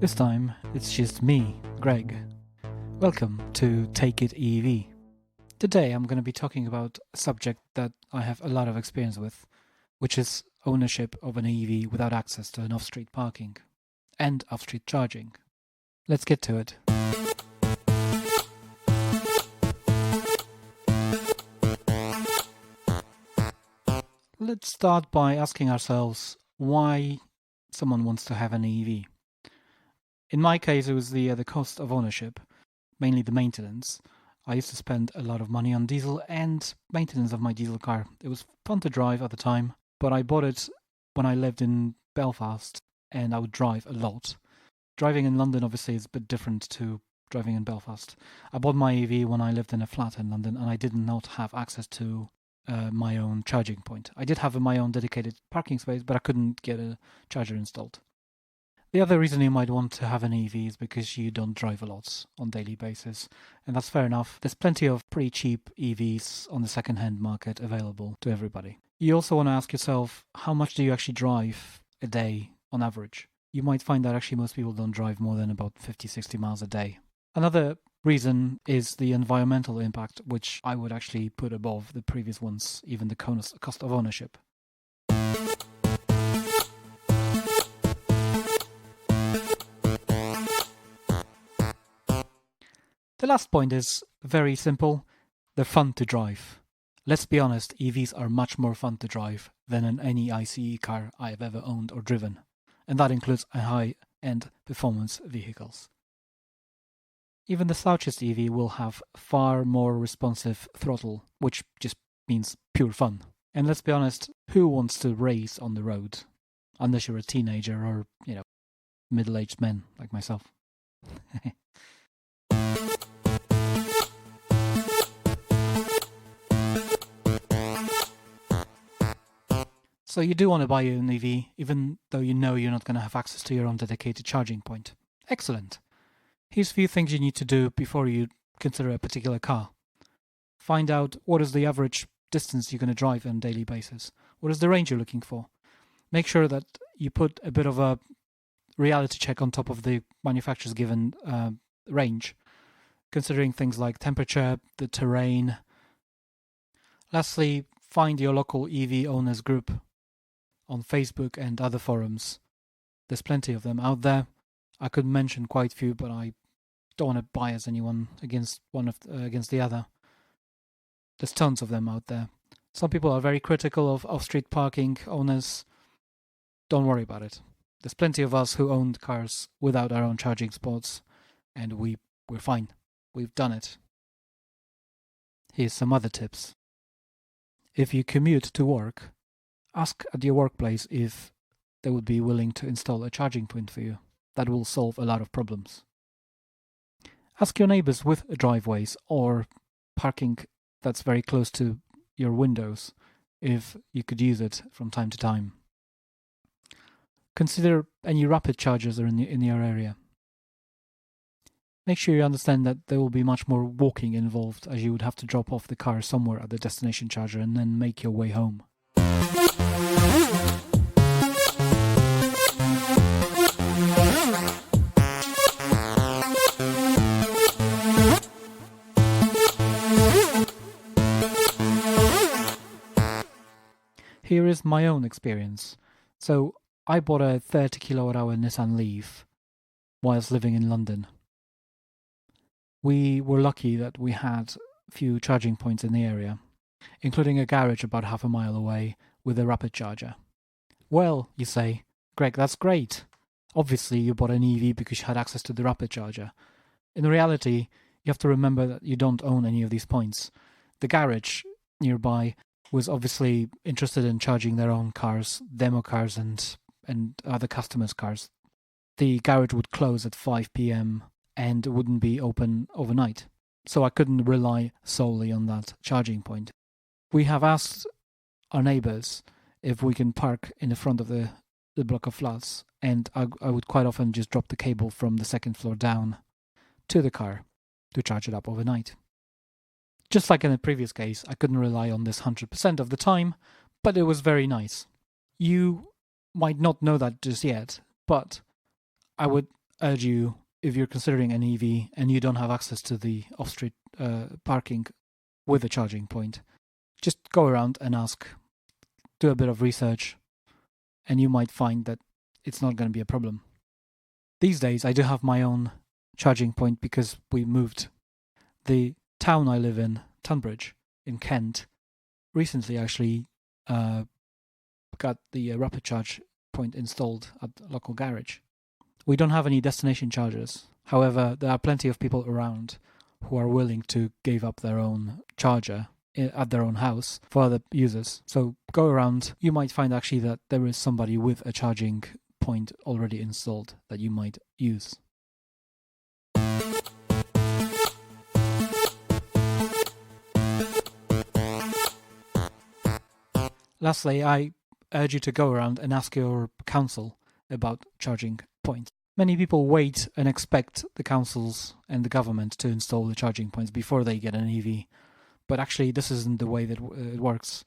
This time, it's just me, Gregg. Welcome to Take It EV. Today I'm going to be talking about a subject that I have a lot of experience with, which is ownership of an EV without access to an off-street parking and off-street charging. Let's get to it. Let's start by asking ourselves why someone wants to have an EV. In my case, it was the cost of ownership, mainly the maintenance. I used to spend a lot of money on diesel and maintenance of my diesel car. It was fun to drive at the time, but I bought it when I lived in Belfast and I would drive a lot. Driving in London obviously is a bit different to driving in Belfast. I bought my EV when I lived in a flat in London and I did not have access to my own charging point. I did have my own dedicated parking space, but I couldn't get a charger installed. The other reason you might want to have an EV is because you don't drive a lot on a daily basis, and that's fair enough. There's plenty of pretty cheap EVs on the second-hand market available to everybody. You also want to ask yourself, how much do you actually drive a day on average? You might find that actually most people don't drive more than about 50-60 miles a day. Another reason is the environmental impact, which I would actually put above the previous ones, even the cost of ownership. The last point is very simple. They're fun to drive. Let's be honest, EVs are much more fun to drive than any ICE car I have ever owned or driven. And that includes high-end performance vehicles. Even the slouchest EV will have far more responsive throttle, which just means pure fun. And let's be honest, who wants to race on the road? Unless you're a teenager or, middle-aged men like myself. So you do want to buy an EV, even though you know you're not going to have access to your own dedicated charging point. Excellent. Here's a few things you need to do before you consider a particular car. Find out what is the average distance you're going to drive on a daily basis. What is the range you're looking for? Make sure that you put a bit of a reality check on top of the manufacturer's given range, considering things like temperature, the terrain. Lastly, find your local EV owners group on Facebook and other forums. There's plenty of them out there. I could mention quite a few, but I don't want to bias anyone against the other. There's tons of them out there. Some people are very critical of off-street parking owners. Don't worry about it. There's plenty of us who owned cars without our own charging spots, and we're fine. We've done it. Here's some other tips. If you commute to work, ask at your workplace if they would be willing to install a charging point for you. That will solve a lot of problems. Ask your neighbors with driveways or parking that's very close to your windows if you could use it from time to time. Consider any rapid chargers are in your area. Make sure you understand that there will be much more walking involved, as you would have to drop off the car somewhere at the destination charger and then make your way home. Here is my own experience. So I bought a 30 kilowatt-hour Nissan Leaf whilst living in London. We were lucky that we had a few charging points in the area, including a garage about half a mile away with a rapid charger. Well, you say, Greg, that's great. Obviously, you bought an EV because you had access to the rapid charger. In reality, you have to remember that you don't own any of these points. The garage nearby was obviously interested in charging their own cars, demo cars and other customers' cars. The garage would close at 5 p.m. and wouldn't be open overnight. So I couldn't rely solely on that charging point. We have asked our neighbors if we can park in the front of the block of flats, and I would quite often just drop the cable from the second floor down to the car to charge it up overnight. Just like in the previous case, I couldn't rely on this 100% of the time, but it was very nice. You might not know that just yet, but I would urge you, if you're considering an EV and you don't have access to the off-street parking with a charging point, just go around and ask, do a bit of research, and you might find that it's not going to be a problem. These days, I do have my own charging point because we moved. The town I live in, Tunbridge, in Kent, recently actually got the rapid charge point installed at the local garage. We don't have any destination chargers. However, there are plenty of people around who are willing to give up their own charger at their own house for other users. So go around, you might find actually that there is somebody with a charging point already installed that you might use. Lastly, I urge you to go around and ask your council about charging points. Many people wait and expect the councils and the government to install the charging points before they get an EV. But actually, this isn't the way that it works.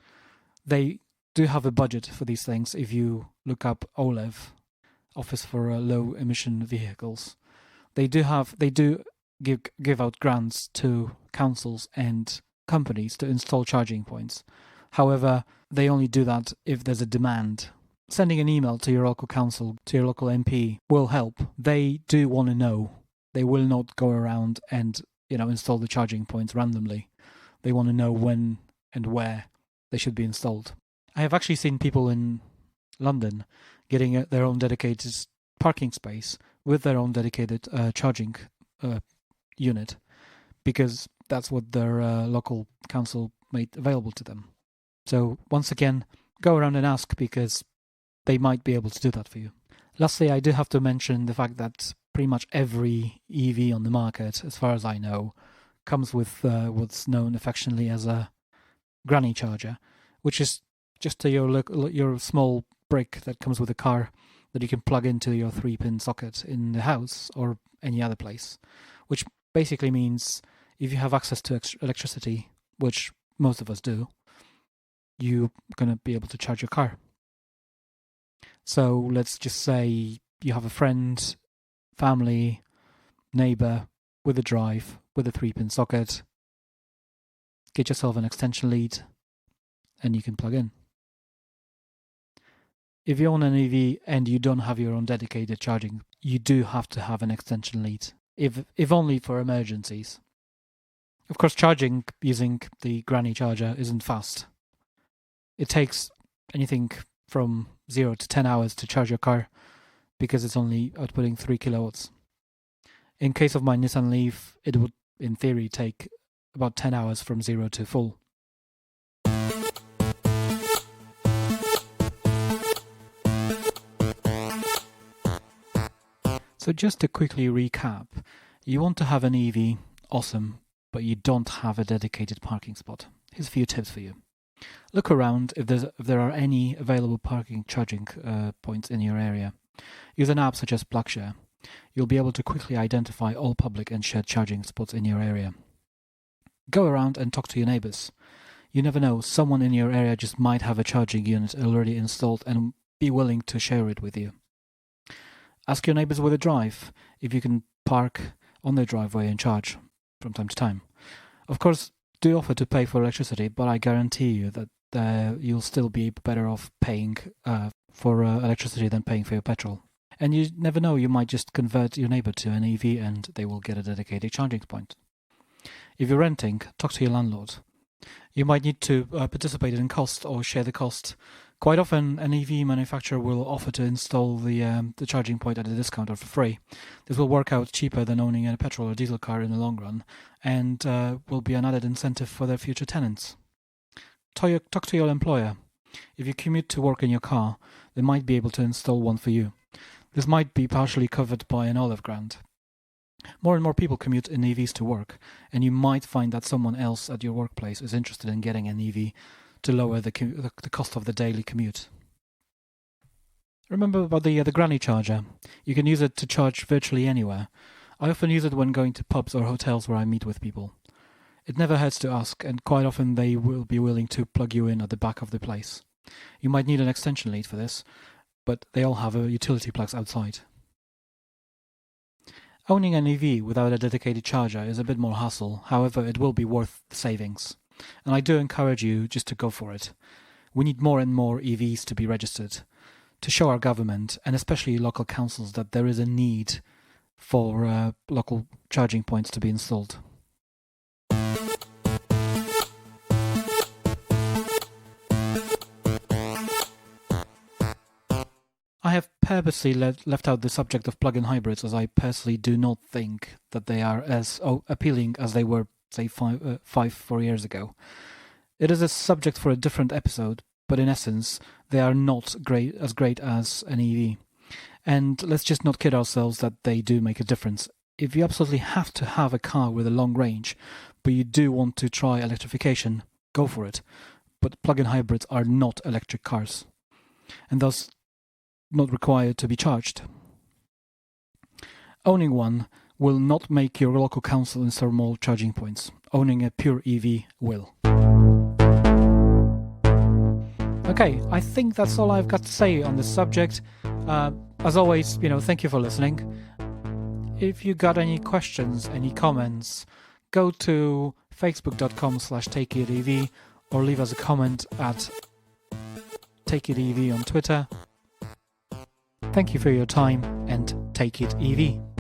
They do have a budget for these things. If you look up OLEV, Office for Low Emission Vehicles, they do give out grants to councils and companies to install charging points. However, they only do that if there's a demand. Sending an email to your local council, to your local MP, will help. They do want to know. They will not go around and install the charging points randomly. They want to know when and where they should be installed. I have actually seen people in London getting their own dedicated parking space with their own dedicated charging unit, because that's what their local council made available to them. So once again, go around and ask, because they might be able to do that for you. Lastly, I do have to mention the fact that pretty much every EV on the market, as far as I know, comes with what's known affectionately as a granny charger, which is just your small brick that comes with a car that you can plug into your 3-pin socket in the house or any other place, which basically means if you have access to electricity, which most of us do, you're going to be able to charge your car. So let's just say you have a friend, family, neighbor with a drive, with a 3-pin socket. Get yourself an extension lead and you can plug in. If you own an EV and you don't have your own dedicated charging, you do have to have an extension lead, if only for emergencies. Of course, charging using the granny charger isn't fast. It takes anything from 0 to 10 hours to charge your car because it's only outputting 3 kilowatts. In case of my Nissan Leaf, it would, in theory, take about 10 hours from 0 to full. So just to quickly recap, you want to have an EV, awesome, but you don't have a dedicated parking spot. Here's a few tips for you. Look around if there are any available charging points in your area. Use an app such as PlugShare. You'll be able to quickly identify all public and shared charging spots in your area. Go around and talk to your neighbors. You never know, someone in your area just might have a charging unit already installed and be willing to share it with you. Ask your neighbors with a drive if you can park on their driveway and charge from time to time. Of course, do offer to pay for electricity, but I guarantee you that you'll still be better off paying for electricity than paying for your petrol. And you never know, you might just convert your neighbor to an EV and they will get a dedicated charging point. If you're renting, talk to your landlord. You might need to participate in cost or share the cost. Quite often, an EV manufacturer will offer to install the charging point at a discount or for free. This will work out cheaper than owning a petrol or diesel car in the long run, and will be an added incentive for their future tenants. Talk to your employer. If you commute to work in your car, they might be able to install one for you. This might be partially covered by an OLEV grant. More and more people commute in EVs to work, and you might find that someone else at your workplace is interested in getting an EV to lower the cost of the daily commute. Remember about the granny charger. You can use it to charge virtually anywhere. I often use it when going to pubs or hotels where I meet with people. It never hurts to ask, and quite often they will be willing to plug you in at the back of the place. You might need an extension lead for this, but they all have utility plugs outside. Owning an EV without a dedicated charger is a bit more hassle, however it will be worth the savings. And I do encourage you just to go for it. We need more and more EVs to be registered, to show our government, and especially local councils, that there is a need for local charging points to be installed. I have purposely left out the subject of plug-in hybrids, as I personally do not think that they are as appealing as they were, say, 4 years ago. It is a subject for a different episode, but in essence, they are not great as an EV. And let's just not kid ourselves that they do make a difference. If you absolutely have to have a car with a long range, but you do want to try electrification, go for it. But plug-in hybrids are not electric cars, and thus not required to be charged. Owning one will not make your local council install more charging points. Owning a pure EV will. Okay, I think that's all I've got to say on this subject. As always, thank you for listening. If you got any questions, any comments, go to facebook.com/takeitev or leave us a comment at takeitev on Twitter. Thank you for your time, and take it EV.